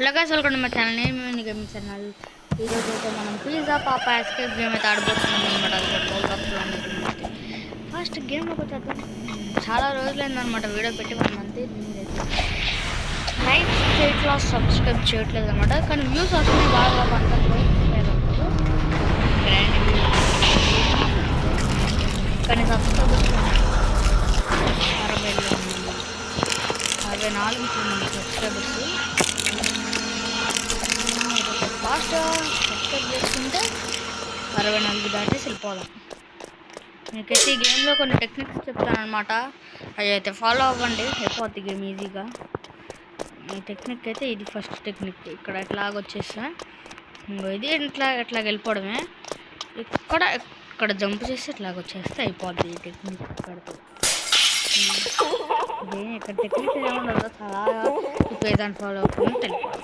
Hello guys, welcome to my channel. నేను gaming channel. ఈరోజు అయితే మనం పిజ్జా పాప ఎస్కేప్ గేమ్ అయితే ఆడబోతున్నాం అనమాట. ఫస్ట్ గేమ్లోకి వచ్చేద్దాం. చాలా రోజులైందనమాట వీడియో పెట్టి 1 month లైక్ చేయట్లా, సబ్స్క్రైబ్ చేయట్లేదు అనమాట. కానీ వ్యూస్ వస్తున్నాయి బాగా, కానీ సబ్స్క్రైబర్స్ 64 సబ్స్క్రైబర్స్. ఫాస్ట్ సబ్స్క్రైబ్ చేసుకుంటే 64 దాటేసి వెళ్ళిపోదాం. మీకైతే ఈ గేమ్లో కొన్ని టెక్నిక్స్ చెప్తాను అనమాట. అవి అయితే ఫాలో అవ్వండి, అయిపోద్ది గేమ్ ఈజీగా. ఈ టెక్నిక్ అయితే ఇది ఫస్ట్ టెక్నిక్. ఇక్కడ ఎట్లాగొచ్చేసా ఇది ఎట్లా వెళ్ళిపోవడమే. ఇక్కడ జంప్ చేసి ఇట్లాగొచ్చేస్తే అయిపోద్ది ఈ టెక్నిక్. ఇక్కడతో ఇక్కడ టెక్నిక్ ఏముండదు, చాలా పేదాన్ని ఫాలో అవుతుంది వెళ్ళిపోవడం.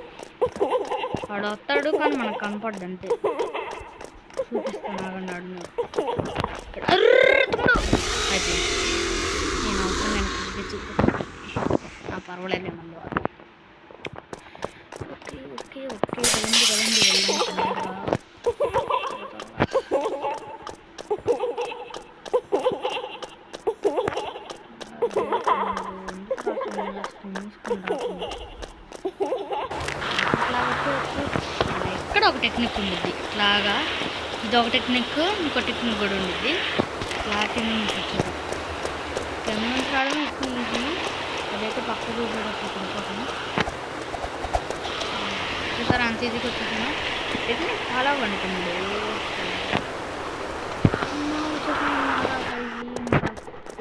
వాడు వస్తాడు కానీ మనకు కనపడ్డు అంతే. చూపిస్తాను ఆగండి. అయితే నేను అవసరం నేను చూపిస్తాను, పర్వాలేదు మళ్ళీ. ఓకే ఓకే ఓకే వెళ్ళండి ఇక్కడ ఒక టెక్నిక్ ఉండిద్ది ఇట్లాగా. ఇది ఒక టెక్నిక్, ఇంకో టెక్నిక్ కూడా ఉండిద్ది. లాటింగ్ వచ్చేది కింద నుంచి రావడం ఎక్కువ ఈజీ. అదైతే పక్క చూసేటప్పుడు చూసారా అంత ఈజీగా వచ్చేసాను. టెక్నిక్ చాలా వండుతుంది.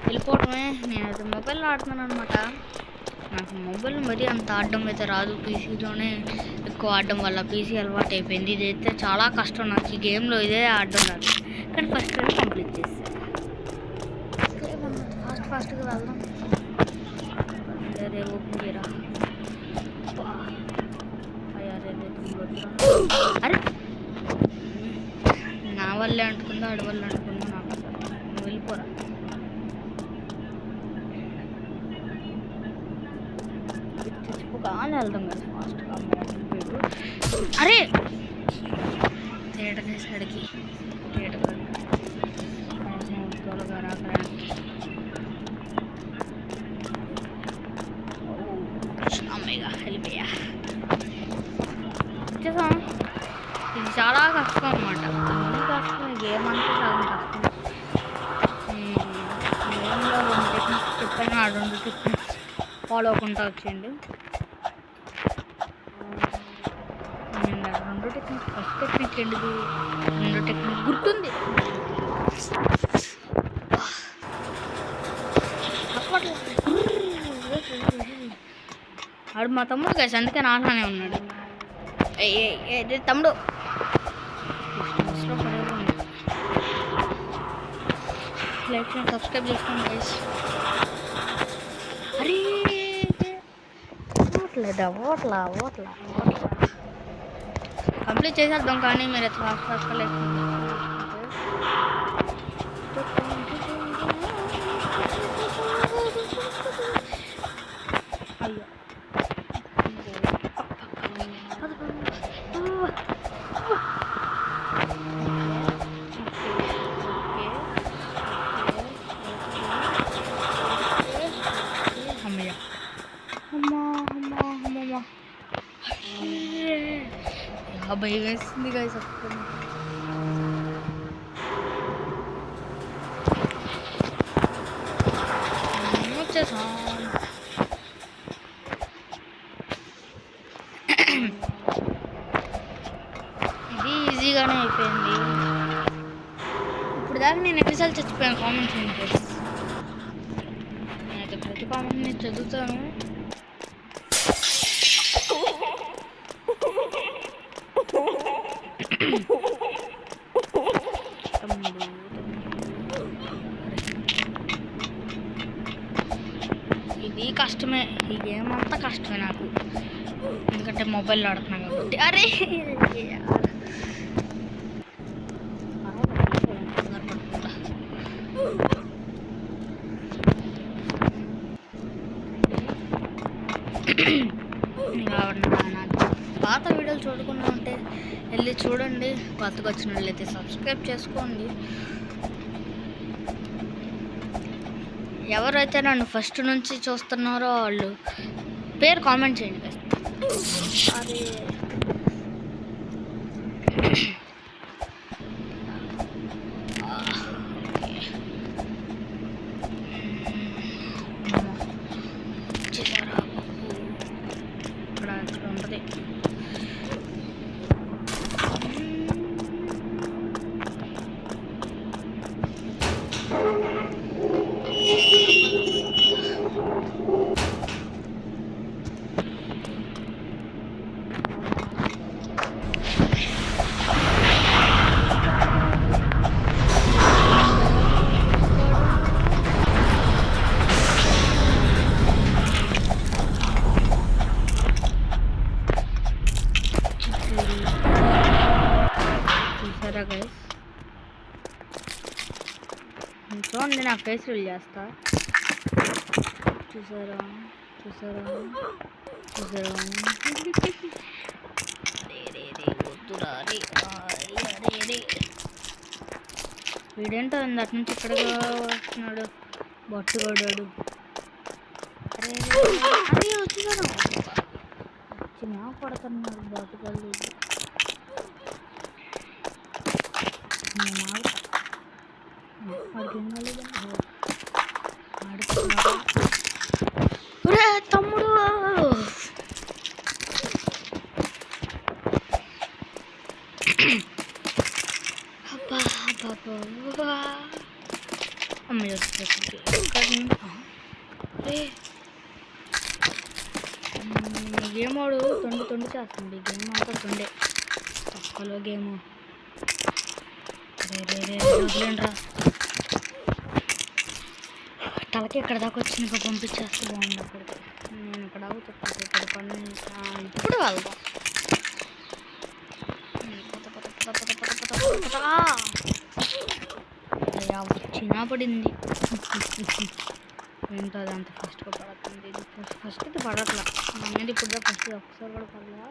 వెళ్ళిపోవటమే. నేనైతే మొబైల్లో ఆడుతున్నాను అనమాట. నాకు మొబైల్ మరీ అంత ఆడడం అయితే రాదు, పీసీలోనే ఎక్కువ ఆడడం వల్ల పీసీ అలవాటు అయిపోయింది. ఇదైతే చాలా కష్టం నాకు ఈ గేమ్లో, ఇదే ఆడడం రాదు. కానీ ఫస్ట్ టైం కంప్లీట్ చేస్తాను. ఫాస్ట్గా వెళ్దాం. అరే ఓపెన్ చేయరా. అరే నా వల్లే అంటుకుందో ఆడి వల్ల అంటుకుందో నాకు. నువ్వు వెళ్ళిపోరా. చచ్చిపోగానే వెళ్దాం కదా ఫాస్ట్గా. అరే థియేటర్ సైడ్కి త్వరగా రాకడానికి. అమ్మయ్యగా వెళ్ళిపోయా. వచ్చేసాం. ఇది చాలా కష్టం అనమాట. అన్నీ కష్టం, గేమ్ అంటే చాలా కష్టం. గేమ్లో 2 టెక్నిక్స్ చెప్పాను, ఆ 2 టెక్నిక్స్ ఫాలో అవ్వకుండా వచ్చేయండి. 2 టెక్నిక్. ఫస్ట్ టెక్నిక్ ఏంటిది? 2 టెక్నిక్ గుర్తుంది. ఆడు మా తమ్ముడు కాసి, అందుకే నాలానే ఉన్నాడు. తమ్ముడు లైక్ సబ్స్క్రైబ్ చేసుకోండి గైస్. అరే ఓట్లా కంప్లీట్ చేసేద్దాం. కానీ మీరు ఫాస్ట్ లైక్ అయ్యో భయం వేస్తుంది గాయ్స్. వచ్చేసాం. ఇది ఈజీగానే అయిపోయింది. ఇప్పుడు దాకా నేను ఎన్నిసార్లు చచ్చిపోయాను కామెంట్స్ చేయండి. నేనైతే ప్రతి కామెంట్ని చదువుతాను. ఇది కష్టమే, ఈ గేమ్ అంతా కష్టమే నాకు, ఎందుకంటే మొబైల్లో ఆడుతున్నా కాబట్టి. అరే పాత వీడియోలు చూడకుండా ఉంటే వెళ్ళి చూడండి. కొత్తగా వచ్చినట్లయితే సబ్స్క్రైబ్ చేసుకోండి. ఎవరైతే నన్ను ఫస్ట్ నుంచి చూస్తున్నారో వాళ్ళు పేరు కామెంట్ చేయండి. అదే ఇక్కడ ఉంటుంది. చూసారా గైస్, చూడండి నా ఫేస్ రీల్ చేస్తా. చూసారా చూసారా చూసారా వీడేంటో ఇందాక నుంచి ఇక్కడగా వస్తున్నాడు బొట్టుగోడాడు. అదే వచ్చేసాను వచ్చినా పడుతున్నాడు బాటుగాళ్ళు. వాడికి ఏం కాలేదు ఆడుతున్నాడు. తమ్ముడు అబ్బా అబ్బా అమ్మాయి గేమ్ వాడు తొండి చేస్తుంది. గేమ్ అంతా తొండే పక్కలో గేమ్. వదిలేండ్రా తలకి ఎక్కడ దాకా వచ్చి ఇంకా పంపించేస్తే బాగుంది. అక్కడికి నేను ఇక్కడ చెప్తాను. ఇక్కడ పని ఇప్పుడు వెళ్దాం. వచ్చినా పడింది ఏంటో అది అంత ఫస్ట్గా పడుతుంది. ఫస్ట్కి పడట్లా నా మీద ఇప్పుడు ఫస్ట్ ఒకసారి కూడా పడలా.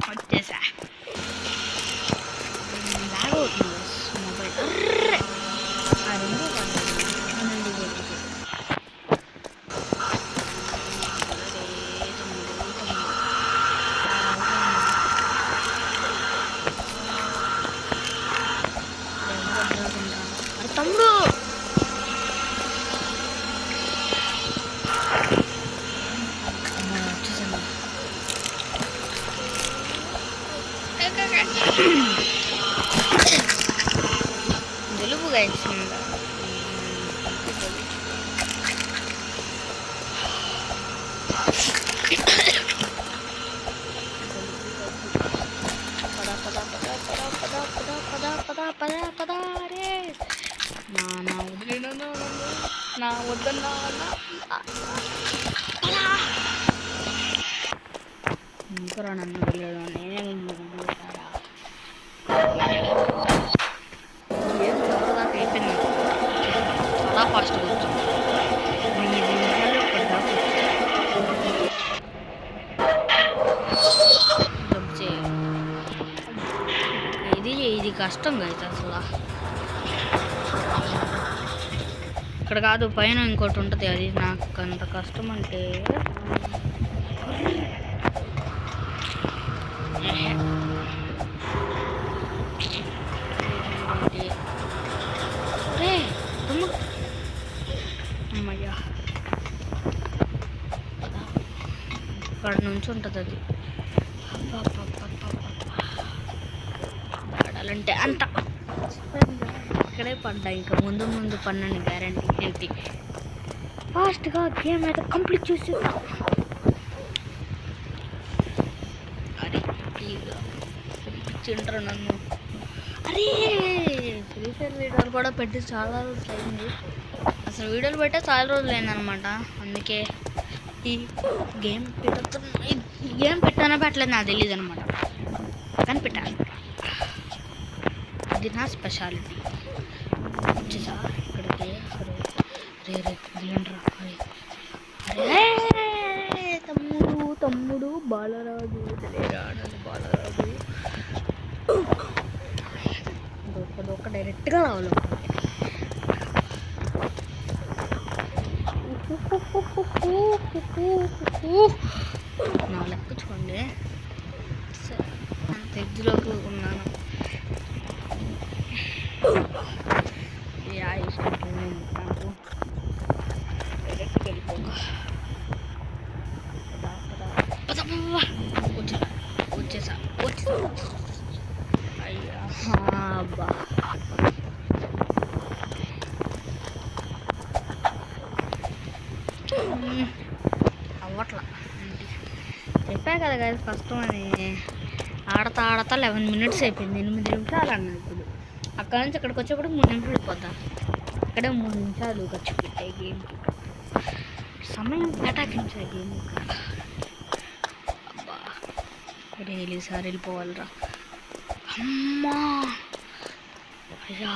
వచ్చేసా లాగ్ అవుతుంది మొబైల్. తమ్ముడు జలుబుగా ఇచ్చింది. నా వద్దన్నా ఇంకా నన్ను వెళ్ళడం నేనే దాకా అయిపోయింది. చాలా ఫాస్ట్గా వచ్చింది. 5 నిమిషాలు ఇక్కడ దాకా ఇది కష్టం కదా అసలు. ఇక్కడ కాదు పైన ఇంకోటి ఉంటుంది. అది నాకు అంత కష్టం అంటే అమ్మయ్యా ఇక్కడ నుంచి ఉంటుంది అది. పడాలంటే అంత ఇక్కడే పడ్డా. ఇంకా ముందు ముందు పడినని గ్యారంటీ ఏంటి. ఫాస్ట్గా గేమ్ అయితే కంప్లీట్ చేసేద్దాం. అరే పంపించింటారు నన్ను. అరే ఫ్రీ ఫైర్ వీడియోలు కూడా పెట్టి చాలా రోజులు అయింది. అసలు వీడియోలు పెట్టే చాలా రోజులు అయిందనమాట. అందుకే ఈ గేమ్ పెట్టానా పెట్టలేదు నాకు తెలియదు అనమాట. కానీ పెట్టాను. ఇది నా స్పెషాలిటీ. వచ్చేసా ఇక్కడికి. అరే రే రే అరే బాలరాజు రాడాలి బాలరాజు దొక్క డైరెక్ట్గా రావాలి నా లెక్క చూడండి అంత ఎగ్జులోకి ఉన్నాను నాకు డైరెక్ట్కి వెళ్ళిపోగా వచ్చేసా అయ్యా అబ్బా అవ్వట్లా చెప్పా కదా కదా కష్టం అని ఆడతా 11 minutes అయిపోయింది 8 నిమిషాలు అన్నది ఇప్పుడు అక్కడ నుంచి అక్కడికి వచ్చేప్పుడు 3 నిమిషాలు అయిపోద్దా ఇక్కడే 3 నిమిషాలు ఖర్చు పెట్టే గేమ్కి సమయం కేటాయించే గేమ్ అబ్బా డైలీ సారి వెళ్ళిపోవాలిరా అమ్మా అయ్యా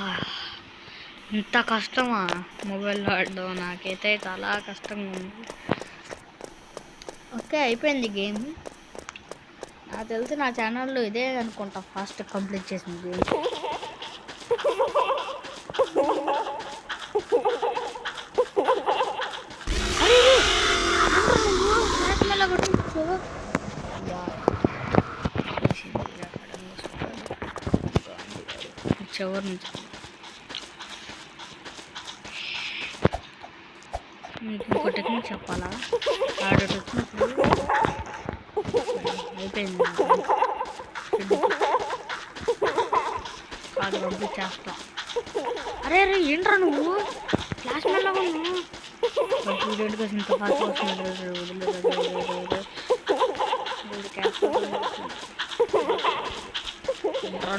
ఇంత కష్టమా మొబైల్లో ఆడడం నాకైతే చాలా కష్టంగా ఉంది ఓకే అయిపోయింది గేమ్ నాకు తెలిసి నా ఛానల్లో ఇదే అనుకుంటా ఫాస్ట్ కంప్లీట్ చేసిన గేమ్ చివరి నుంచి మీకు ఇంకో టెక్నిక్ చెప్పాలా ఆర్డర్ వచ్చినప్పుడు అయిపోయింది కాదు పంపించేస్తా అరే అరే ఏంట్రా నువ్వు క్లాస్ మెల్లో నువ్వు స్టూడెంట్ కోసం ఇంత ఫాస్ట్ వస్తున్నాడు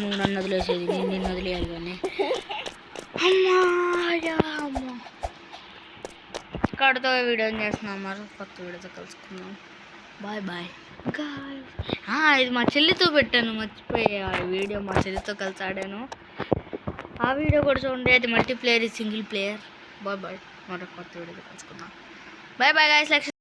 నువ్వు నన్ను వదిలేసేది నేను నిన్ను వదిలేయాలి కానీ అమ్మా అమ్మా ఇక్కడితో వీడియో చేస్తున్నాం మరి కొత్త వీడియోతో కలుసుకుందాం బాయ్ బాయ్ ఇది మా చెల్లితో పెట్టాను మర్చిపోయా ఈ వీడియో మా చెల్లితో కలిసి ఆడాను ఆ వీడియో కూడా చూడండి అది multiplayer single player bye bye మరొక కొత్త వీడియోతో కలుసుకుందాం బాయ్ బాయ్ గైస్